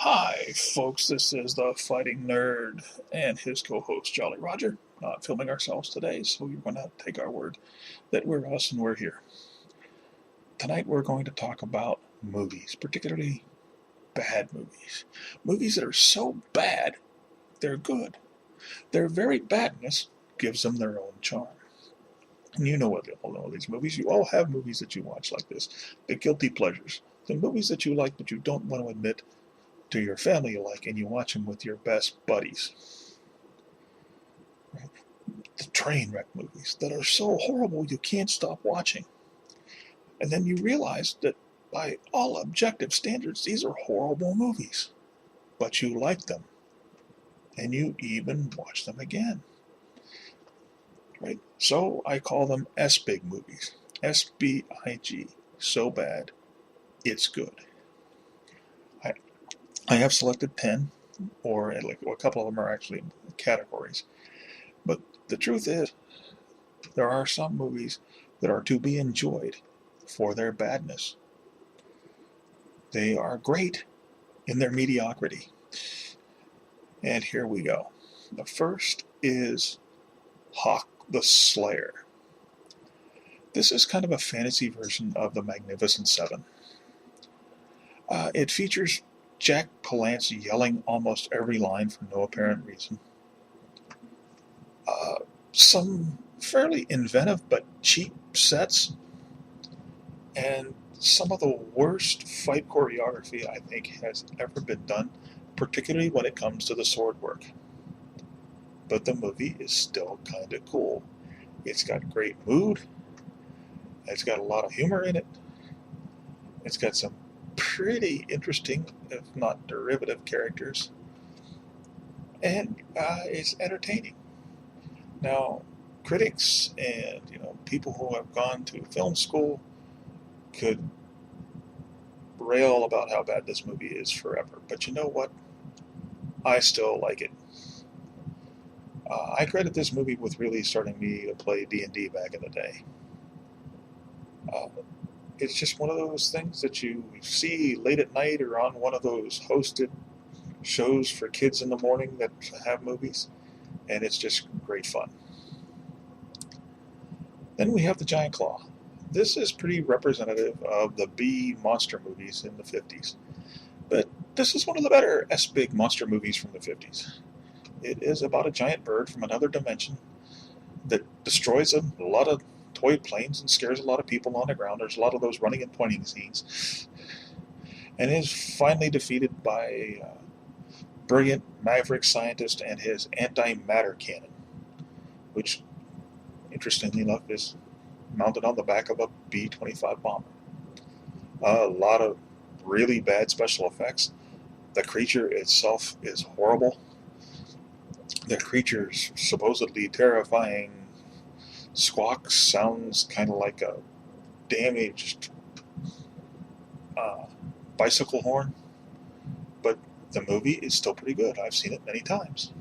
Hi, folks. This is the Fighting Nerd and his co-host Jolly Roger. Not filming ourselves today, so you're going to take our word that we're us and we're here. Tonight we're going to talk about movies, particularly bad movies. Movies that are so bad, they're good. Their very badness gives them their own charm. And you know what all know these movies. You all have movies that you watch like this. The guilty pleasures. The movies that you like but you don't want to admit to your family you like, and you watch them with your best buddies. Right? The train wreck movies that are so horrible you can't stop watching. And then you realize that by all objective standards, these are horrible movies. But you like them. And you even watch them again. Right? So I call them S-Big movies. S-B-I-G. So bad, it's good. I have selected 10, or like a couple of them are actually categories. But the truth is, there are some movies that are to be enjoyed for their badness. They are great in their mediocrity. And here we go. The first is Hawk the Slayer. This is kind of a fantasy version of the Magnificent Seven. It features Jack Palance yelling almost every line for no apparent reason. Some fairly inventive but cheap sets, and some of the worst fight choreography I think has ever been done, particularly when it comes to the sword work. But the movie is still kind of cool. It's got great mood. It's got a lot of humor in it. It's got some pretty interesting, if not derivative, characters. And it's entertaining. Now, critics and people who have gone to film school could rail about how bad this movie is forever. But you know what? I still like it. I credit this movie with really starting me to play D&D back in the day. Uh, it's just one of those things that you see late at night or on one of those hosted shows for kids in the morning that have movies, and it's just great fun. Then we have The Giant Claw. This is pretty representative of the B monster movies in the 50s. But this is one of the better S-Big monster movies from the 50s. It is about a giant bird from another dimension that destroys a lot of toy planes and scares a lot of people on the ground. There's a lot of those running and pointing scenes. And is finally defeated by a brilliant maverick scientist and his antimatter cannon, which, interestingly enough, is mounted on the back of a B-25 bomber. A lot of really bad special effects. The creature itself is horrible. The creature's supposedly terrifying squawk sounds kind of like a damaged bicycle horn, but the movie is still pretty good. I've seen it many times.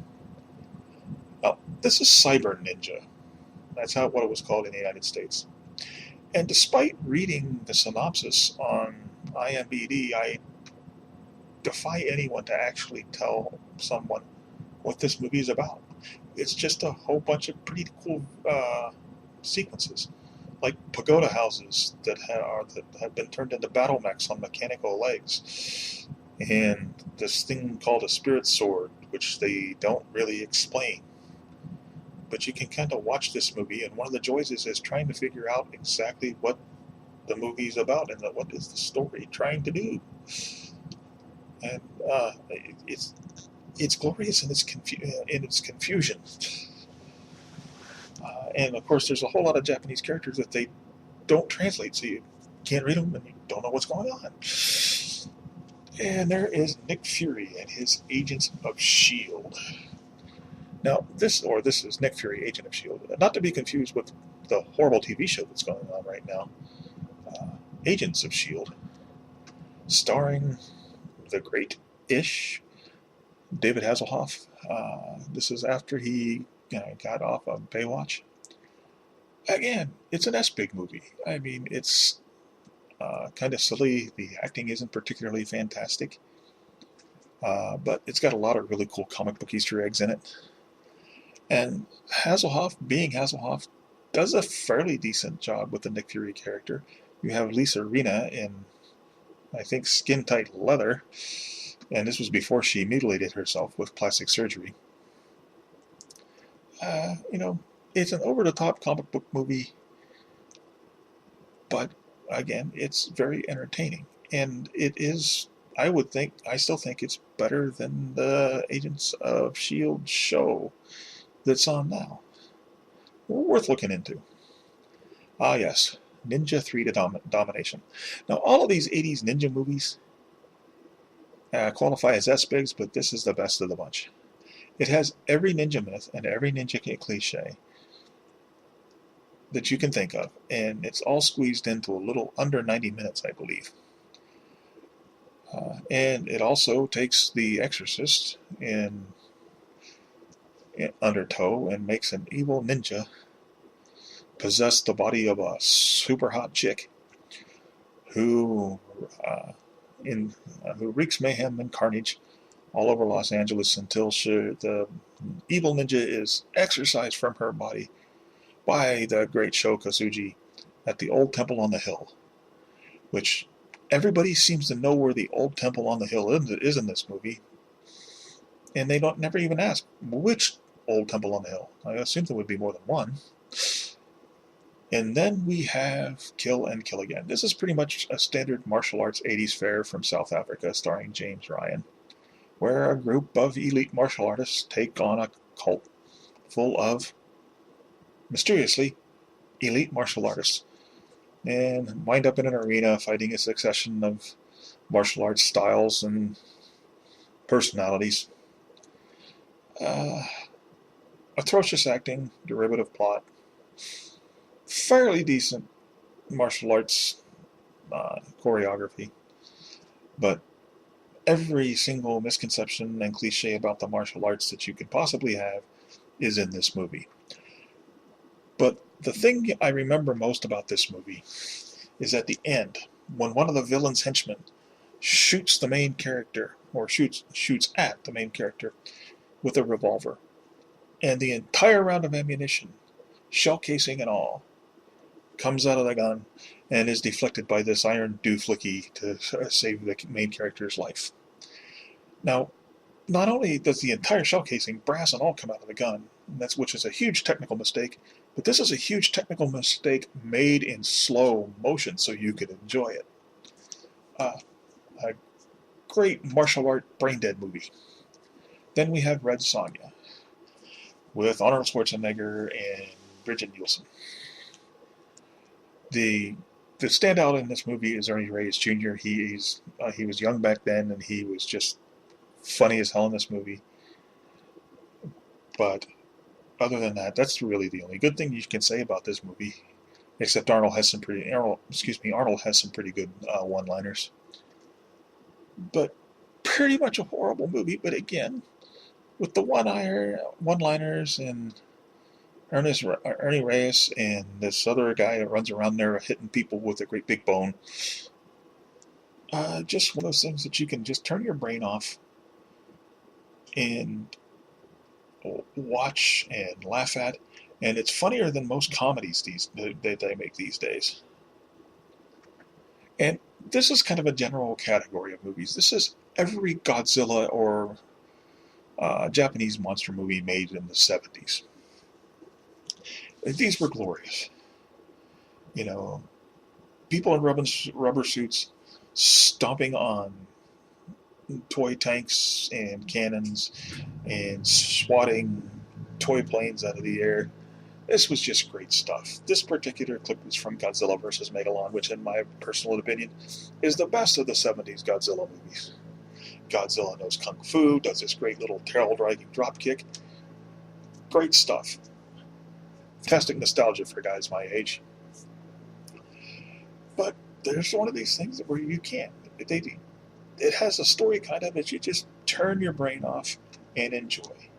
Now, this is Cyber Ninja. That's what it was called in the United States. And despite reading the synopsis on IMDb, I defy anyone to actually tell someone what this movie is about. It's just a whole bunch of pretty cool sequences, like pagoda houses that have been turned into battle mechs on mechanical legs, and this thing called a spirit sword, which they don't really explain. But you can kind of watch this movie, and one of the joys is trying to figure out exactly what the movie's about and what is the story trying to do. And it's glorious in its confusion. And of course, there's a whole lot of Japanese characters that they don't translate, so you can't read them and you don't know what's going on. And there is Nick Fury and his Agents of S.H.I.E.L.D. Now, this is Nick Fury, Agent of S.H.I.E.L.D., not to be confused with the horrible TV show that's going on right now, Agents of S.H.I.E.L.D., starring the great-ish David Hasselhoff. This is after he got off of Baywatch. Again, it's an S-Big movie. I mean, it's kind of silly. The acting isn't particularly fantastic. But it's got a lot of really cool comic book Easter eggs in it. And Hasselhoff, being Hasselhoff, does a fairly decent job with the Nick Fury character. You have Lisa Rinna in, I think, skin-tight leather, and this was before she mutilated herself with plastic surgery. You know, it's an over-the-top comic book movie, but again, it's very entertaining, and it is. I still think it's better than the Agents of S.H.I.E.L.D. show that's on now. Worth looking into. Ah, yes, Ninja 3 to Domination. Now, all of these 80s ninja movies qualify as S-Bigs, but this is the best of the bunch. It has every ninja myth and every ninja cliche that you can think of, and it's all squeezed into a little under 90 minutes, I believe. And it also takes The Exorcist in undertow and makes an evil ninja possess the body of a super hot chick who who wreaks mayhem and carnage all over Los Angeles until the evil ninja is exorcised from her body by the great Sho Kosugi at the old temple on the hill, which everybody seems to know where the old temple on the hill is in this movie, and they don't never even ask which old temple on the hill. I assume there would be more than one. And then we have Kill and Kill Again. This is pretty much a standard martial arts 80s fare from South Africa starring James Ryan, where a group of elite martial artists take on a cult full of, mysteriously, elite martial artists and wind up in an arena fighting a succession of martial arts styles and personalities. Atrocious acting, derivative plot, fairly decent martial arts choreography, but every single misconception and cliche about the martial arts that you could possibly have is in this movie. But the thing I remember most about this movie is at the end, when one of the villain's henchmen shoots the main character, or shoots at the main character with a revolver, and the entire round of ammunition, shell casing and all, comes out of the gun and is deflected by this iron dooflicky to save the main character's life. Now, not only does the entire shell casing, brass and all, come out of the gun, which is a huge technical mistake, but this is a huge technical mistake made in slow motion so you could enjoy it. A great martial art brain-dead movie. Then we have Red Sonja with Arnold Schwarzenegger and Bridget Nielsen. The standout in this movie is Ernie Reyes Jr. He was young back then, and he was just funny as hell in this movie. But other than that, that's really the only good thing you can say about this movie. Except Arnold has some pretty good one-liners. But pretty much a horrible movie. But again, with the one-liners and Ernie Reyes and this other guy that runs around there hitting people with a great big bone. Just one of those things that you can just turn your brain off and watch and laugh at. And it's funnier than most comedies that they make these days. And this is kind of a general category of movies. This is every Godzilla or Japanese monster movie made in the 70s. These were glorious. You know, people in rubber suits stomping on toy tanks and cannons and swatting toy planes out of the air. This was just great stuff. This particular clip is from Godzilla vs. Megalon, which in my personal opinion is the best of the 70s Godzilla movies. Godzilla knows Kung Fu, does this great little tail-dragging drop kick. Great stuff. Fantastic nostalgia for guys my age. But there's one of these things where you can't. It has a story kind of that you just turn your brain off and enjoy.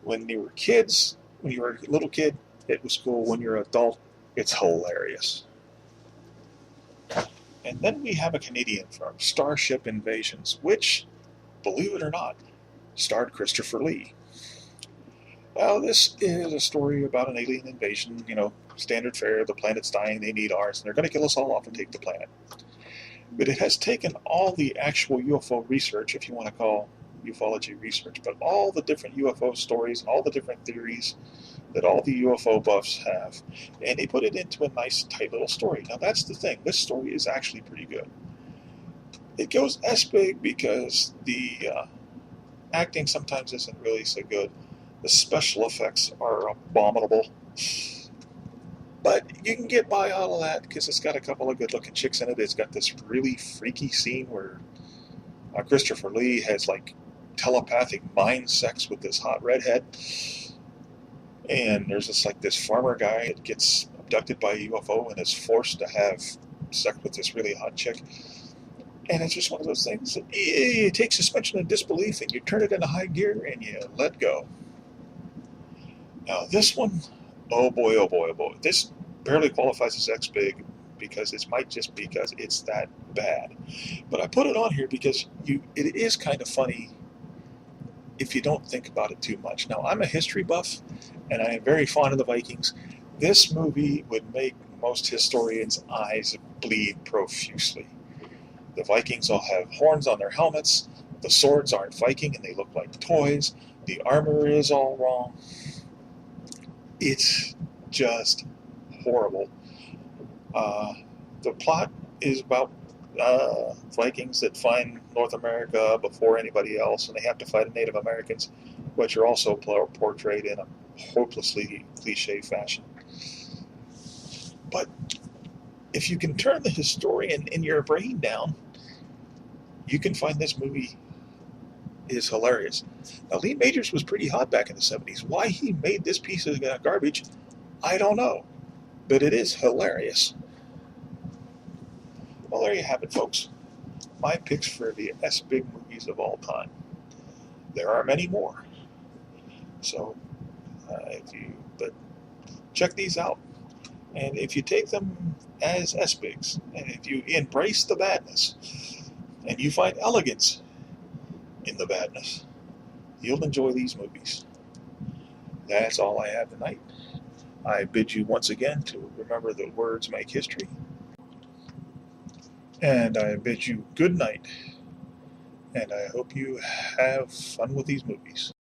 When you were kids, when you were a little kid, it was cool. When you're an adult, it's hilarious. And then we have a Canadian film, Starship Invasions, which believe it or not, starred Christopher Lee. Now, this is a story about an alien invasion, standard fare, the planet's dying, they need ours, and they're going to kill us all off and take the planet. But it has taken all the actual UFO research, if you want to call ufology research, but all the different UFO stories and all the different theories that all the UFO buffs have, and they put it into a nice, tight little story. Now, that's the thing. This story is actually pretty good. It goes S big because the acting sometimes isn't really so good. The special effects are abominable. But you can get by all of that because it's got a couple of good-looking chicks in it. It's got this really freaky scene where Christopher Lee has like telepathic mind sex with this hot redhead. And there's this farmer guy that gets abducted by a UFO and is forced to have sex with this really hot chick. And it's just one of those things that you take suspension of disbelief and you turn it into high gear and you let go. Now this one, oh boy, oh boy, oh boy. This barely qualifies as X-Big because it might just because it's that bad. But I put it on here because it is kind of funny if you don't think about it too much. Now, I'm a history buff, and I am very fond of the Vikings. This movie would make most historians' eyes bleed profusely. The Vikings all have horns on their helmets. The swords aren't Viking, and they look like toys. The armor is all wrong. It's just horrible. The plot is about Vikings that find North America before anybody else, and they have to fight Native Americans, which are also portrayed in a hopelessly cliche fashion. But if you can turn the historian in your brain down, you can find this movie is hilarious. Now, Lee Majors was pretty hot back in the 70s. Why he made this piece of garbage, I don't know. But it is hilarious. Well, there you have it, folks. My picks for the S-Big movies of all time. There are many more. So, but check these out. And if you take them as S-Bigs, and if you embrace the badness, and you find elegance in the badness, you'll enjoy these movies. That's all I have tonight. I bid you once again to remember that words make history. And I bid you good night. And I hope you have fun with these movies.